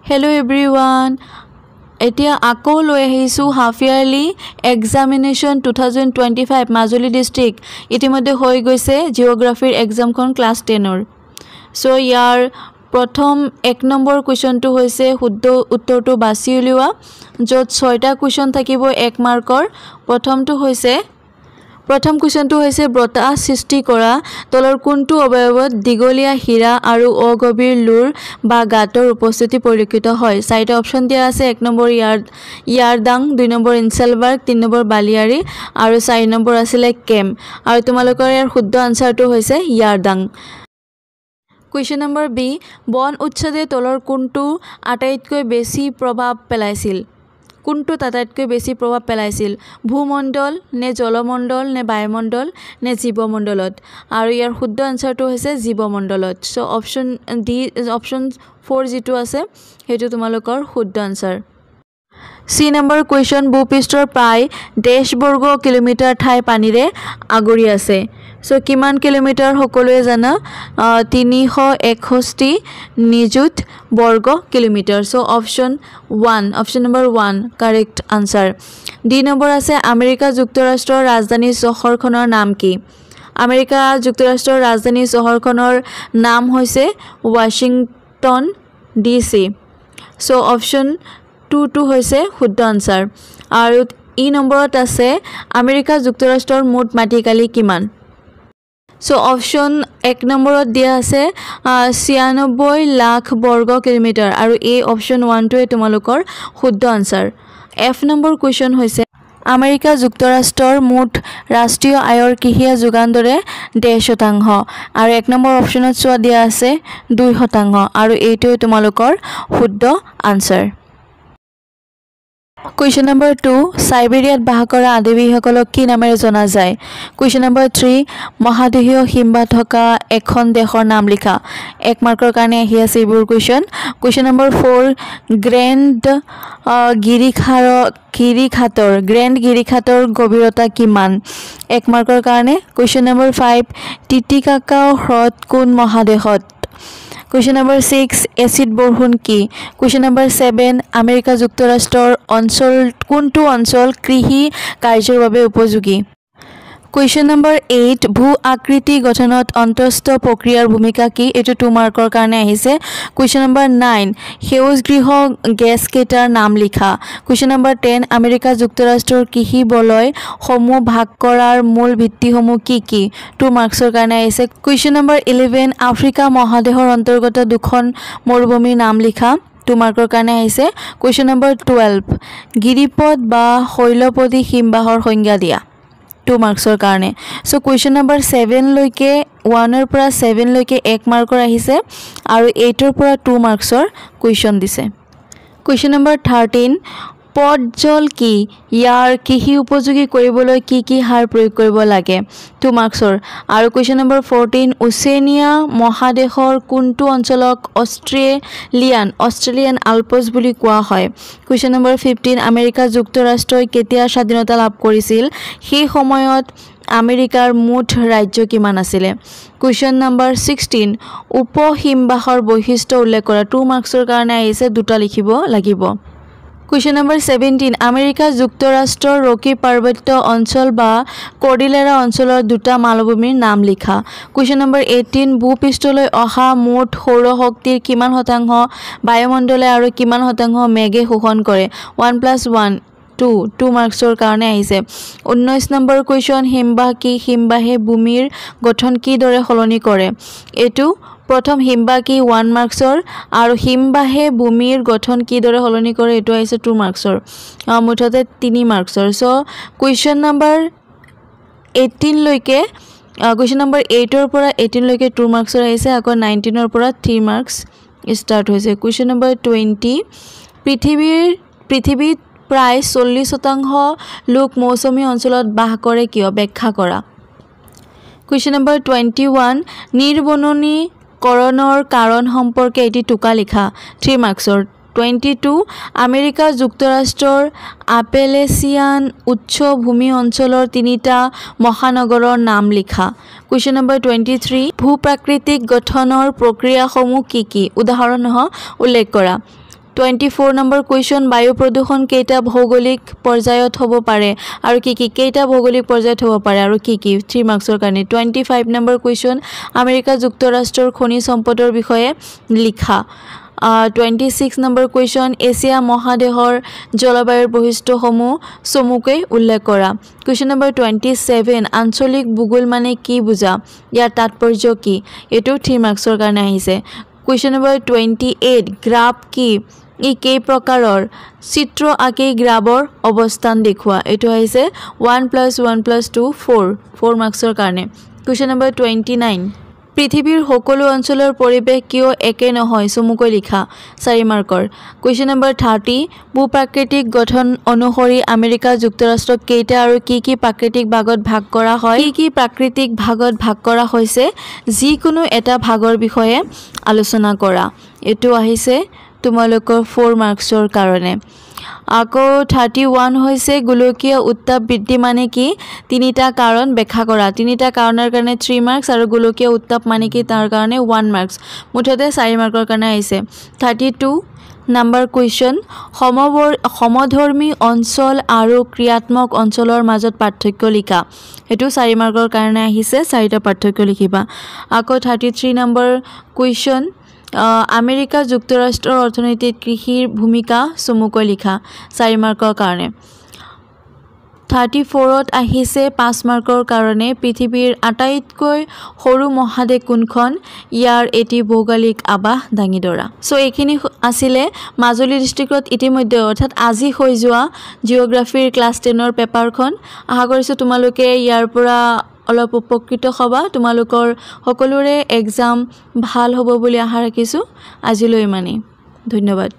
Hello everyone. এতিয়া আকৌ লৈ আহিছো half yearly examination 2025 Majuli district ইতিমধ্যে হৈ গৈছে জিওগ্ৰাফিৰ এক্সামখন ক্লাস 10ৰ সো ইয়াৰ প্ৰথম 1 নম্বৰ কোৱেশ্চনটো হৈছে শুদ্ধ উত্তৰটো বাছি উলিওৱা য'ত 6টা কোৱেশ্চন থাকিব 1 মাৰ্কৰ প্ৰথম কোৱেশ্চনটো হৈছে বতাহ সৃষ্টি কৰা তলৰ কোনটো অবয়ৱত দীঘলীয়া হীৰা আৰু অগভীৰ লুৰ বা গাঁতৰ উপস্থিতি পৰিলক্ষিত হয় চাৰিটা অপচন দিয়া আছে 1 নম্বৰ ইয়াৰদাং 2 নম্বৰ ইনসেলবাৰ্গ 3 নম্বৰ বালিয়াৰী আৰু 4 নম্বৰ আছিল কেম আৰু তোমালোকৰ ইয়াৰ শুদ্ধ আনসাৰটো হৈছে ইয়াৰদাং Question number B বন উচ্ছেদে তলৰ কোনটো আটাইতকৈ বেছি প্ৰভাৱ পেলাইছিল কোনটো আটাইতকৈ বেছি প্ৰভাৱ পেলাইছিল ভূমণ্ডল নে জলমণ্ডল নে বায়ুমণ্ডল নে জীৱমণ্ডলত আৰু ইয়াৰ শুদ্ধ আনসাৰটো হৈছে জীৱমণ্ডলত সো অপচন ডি অপচন 4 যেটো আছে হেতু তোমালোকৰ শুদ্ধ আনসাৰ C নম্বৰ কোৱেশ্চন ভূপৃষ্ঠৰ প্ৰায় ডেশ বৰ্গ কিলোমিটাৰ ঠাই পানীৰে আগৰি আছে সো কিমান কিলোমিটাৰ সকলোৱে জানা 361 নিযুত বৰ্গ kilometre so option number 1 correct answer D number আছে আমেৰিকা যুক্তৰাষ্ট্ৰৰ ৰাজধানী চহৰখনৰ নাম কি আমেৰিকা যুক্তৰাষ্ট্ৰৰ ৰাজধানী চহৰখনৰ নাম হৈছে ওয়াশিংটন ডিসি সো অপচন 2 হৈছে শুদ্ধ আনসাৰ আৰু ই নম্বৰত আছে আমেৰিকা যুক্তৰাষ্ট্ৰৰ মুঠ মাটিকালি কিমান সো অপচন 1 নম্বৰত দিয়া আছে 96 লাখ বৰ্গ কিলোমিটাৰ আৰু এই অপচন 1 টোৱে তোমালোকৰ শুদ্ধ আনসাৰ এফ নম্বৰ কোৱেশ্চন হৈছে আমেৰিকা যুক্তৰাষ্ট্ৰৰ মুঠ ৰাষ্ট্ৰীয় আয়ৰ কৃষিয়ে যোগান ধৰে 1.5% আৰু 1 নম্বৰ অপচনত চোৱা দিয়া আছে 2% আৰু এইটোৱে তোমালোকৰ শুদ্ধ আনসাৰ Question number 2 সাইবেৰিয়াত বাস কৰা আদিবাসীসকলক কি নামেৰে জনা যায় Question number 3 মহাদেশীয় হিমবাহ থকা এখন দেশৰ নাম লিখা 1 মাৰ্কৰ কাৰণে আহি আছে এইবোৰ Question number 4 গ্ৰেণ্ড গিৰিখাতৰ গভীৰতা কিমান 1 মাৰ্কৰ কাৰণে Question number 5 টিটিকাকা হ্ৰদ কোন মহাদেশত Question number 6 এসিড বৰষুণ কি Question number 7 আমেৰিকা যুক্তৰাষ্ট্ৰৰ অঞ্চল কোনটো অঞ্চল কৃষি কাৰ্যৰ বাবে উপযোগী Question number 8 ভূ আকৃতি গঠনত অন্তস্থ প্ৰক্ৰিয়াৰ ভূমিকা কি এটো 2 মাৰ্কৰ কাৰণে আহিছে Question number 9 সেউজ গৃহ গ্যাস কেটাৰ নাম লিখা Question number 10 আমেৰিকা যুক্তৰাষ্ট্ৰৰ কৃষি বলয় সমূহ ভাগ কৰাৰ মূল ভিত্তিসমূহ কি 2 মাৰ্কছৰ কাৰণে আহিছে Question number 11 আফ্ৰিকা মহাদেশৰ অন্তৰ্গত দুখন মৰুভূমিৰ নাম লিখা 2 মাৰ্কৰ কাৰণে আহিছে Question number 12 গিৰিপথ বা শৈলপদী হিমবাহৰ সংজ্ঞা দিয়া 2 মাৰ্কছৰ কাৰণে সো Question number 7 লৈকে 1 ৰ পৰা 7 লৈকে 1 মাৰ্কৰ আহিছে আৰু 8 ৰ পৰা 2 মাৰ্কছৰ কোৱেশ্চন দিছে Question number 13 পটজল কি ইয়াৰ কৃষি উপযোগী কৰিবলৈ কি সাৰ প্ৰয়োগ কৰিব লাগে 2 মাৰ্কছৰ আৰু Question number 14 ওচেনিয়া মহাদেশৰ কোনটো অঞ্চলক অষ্ট্ৰেলিয়ান আলপছ বুলি কোৱা হয় Question number 15 আমেৰিকা যুক্তৰাষ্ট্ৰই কেতিয়া স্বাধীনতা লাভ কৰিছিল সেই সময়ত আমেৰিকাৰ মুঠ ৰাজ্য কিমান আছিল Question number 16 উপহিমবাহৰ বৈশিষ্ট্য উল্লেখ কৰা 2 মাৰ্কছৰ কাৰণে আহিছে দুটা লিখিব লাগিব Question number 17 আমেৰিকা যুক্তৰাষ্ট্ৰৰ ৰকি পাৰ্বত্য অঞ্চল বা কৰ্ডিলেৰা অঞ্চলৰ দুটা মালভূমিৰ নাম লিখা Question number 18 ভূপৃষ্ঠলৈ অহা মুঠ সৌৰ শক্তিৰ কিমান শতাংশ বায়ুমণ্ডলে আৰু কিমান শতাংশ মেঘে শোষণ কৰে 1+1 2 মাৰ্কছৰ কাৰণে আহিছে 19 নম্বৰ কোৱেশ্চন হিমবাহ কি হিমবাহে ভূমিৰ গঠন কি দৰে সলনি কৰে এটো প্ৰথম হিমবাহ কি 1 মাৰ্কছৰ আৰু হিমবাহে ভূমিৰ গঠন কি দৰে সলনি কৰে এটো আহিছে 2 মাৰ্কছৰ মুঠতে 3 মাৰ্কছৰ সো কোৱেশ্চন নম্বৰ 18 লৈকে কোৱেশ্চন নম্বৰ 8 ৰ পৰা 18 লৈকে 2 মাৰ্কছৰ আহিছে আকৌ 19 ৰ পৰা 3 মাৰ্কছ ষ্টাৰ্ট হৈছে কোৱেশ্চন নম্বৰ 20 পৃথিৱীত প্ৰায় 40% লোক মৌচুমী অঞ্চলত বাস কৰে কিয় ব্যাখ্যা কৰা Question number 21 নিৰ্বননীকৰণৰ কাৰণ সম্পৰ্কে এটি টুকা লিখা 3 মাৰ্কছৰ 22 আমেৰিকা যুক্তৰাষ্ট্ৰৰ আপেলেচিয়ান উচ্চ ভূমি অঞ্চলৰ তিনিটা মহানগৰৰ নাম লিখা Question number 23 ভূপ্ৰাকৃতিক গঠনৰ প্ৰক্ৰিয়াসমূহ কি উদাহৰণ উল্লেখ কৰা 24 নম্বৰ কুৱেশ্যন বায়ু প্ৰদূষণ কেইটা ভৌগোলিক পৰ্যায়ত হ'ব পাৰে আৰু কি কেইটা ভৌগোলিক পৰ্যায়ত হ'ব পাৰে আৰু কি 3 মাৰ্কছৰ কাৰণে 25 নম্বৰ কুৱেশ্যন আমেৰিকা যুক্তৰাষ্ট্ৰৰ খনিজ সম্পদৰ বিষয়ে লিখা 26 নম্বৰ কুৱেশ্যন এছিয়া মহাদেশৰ জলবায়ুৰ বৈশিষ্ট্যসমূহ চমুকৈ উল্লেখ কৰা কুৱেশ্যন নম্বৰ 27 আঞ্চলিক ভূগোল মানে কি বুজা ইয়াৰ তাৎপৰ্য কি এটো 3 মাৰ্কছৰ কাৰণে আহিছে কুৱেশ্যন নম্বৰ 28 গ্ৰাফ কি ই কেই প্ৰকাৰৰ চিত্ৰ আকি গ্ৰাফৰ অৱস্থান দেখুৱা এটো আহিছে 1 + 1 + 2 4 মাৰ্কছৰ কাৰণে কুৱেশ্যন নম্বৰ 29 পৃথিৱীৰ সকলো অঞ্চলৰ পৰিৱেশ কিয় একে নহয় চমুকৈ লিখা 4 মাৰ্কৰ কুৱেশ্যন নম্বৰ 30 ভূপ্ৰাকৃতিক গঠন অনুসৰি আমেৰিকা যুক্তৰাষ্ট্ৰক কেইটা আৰু কি প্ৰাকৃতিক ভাগত ভাগ কৰা হয় কি প্ৰাকৃতিক ভাগত ভাগ কৰা হৈছে যিকোনো এটা ভাগৰ বিষয়ে আলোচনা কৰা এটো আহিছে তোমালোকৰ 4 মাৰ্কছৰ কাৰণে আকৌ 31 হৈছে গোলকীয় উত্তাপ বৃদ্ধি মানে কি তিনিটা কাৰণ ব্যাখ্যা কৰা তিনিটা কাৰণৰ কাৰণে 3 মাৰ্কছ আৰু গোলকীয় উত্তাপ মানে কি তাৰ কাৰণে 1 মাৰ্কছ মুঠতে 4 মাৰ্কৰ কাৰণে আহিছে 32 নম্বৰ কুৱেশ্যন সমধৰ্মী অঞ্চল আৰু ক্ৰিয়াত্মক অঞ্চলৰ মাজত পাৰ্থক্য লিখা এটো 4 মাৰ্কৰ কাৰণে আহিছে চাৰিটা পাৰ্থক্য লিখিবা আকৌ 33 নম্বৰ কুৱেশ্যন আমেৰিকা যুক্তৰাষ্ট্ৰৰ অৰ্থনীতিত কৃষিৰ ভূমিকা চমুকৈ লিখা 4 মাৰ্কৰ কাৰণে 34ত আহিছে 5 মাৰ্কৰ কাৰণে পৃথিৱীৰ আটাইতকৈ সৰু মহাদেশ কোনখন ইয়াৰ এটি ভৌগোলিক আবাহ দাঙি ধৰা সো এইখিনি আছিলে মাজুলী ডিস্ট্ৰিক্টত ইতিমধ্যে অৰ্থাৎ আজি হৈ যোৱা জিওগ্ৰাফিৰ ক্লাছ 10ৰ পেপাৰখন আশা কৰিছো তোমালোকে ইয়াৰ পৰা অলপ উপকৃত হবা তোমালোকৰ সকলোৰে এক্সাম ভাল হ'ব বুলি আশা ৰাখিছো আজিলৈ ইমানেই ধন্যবাদ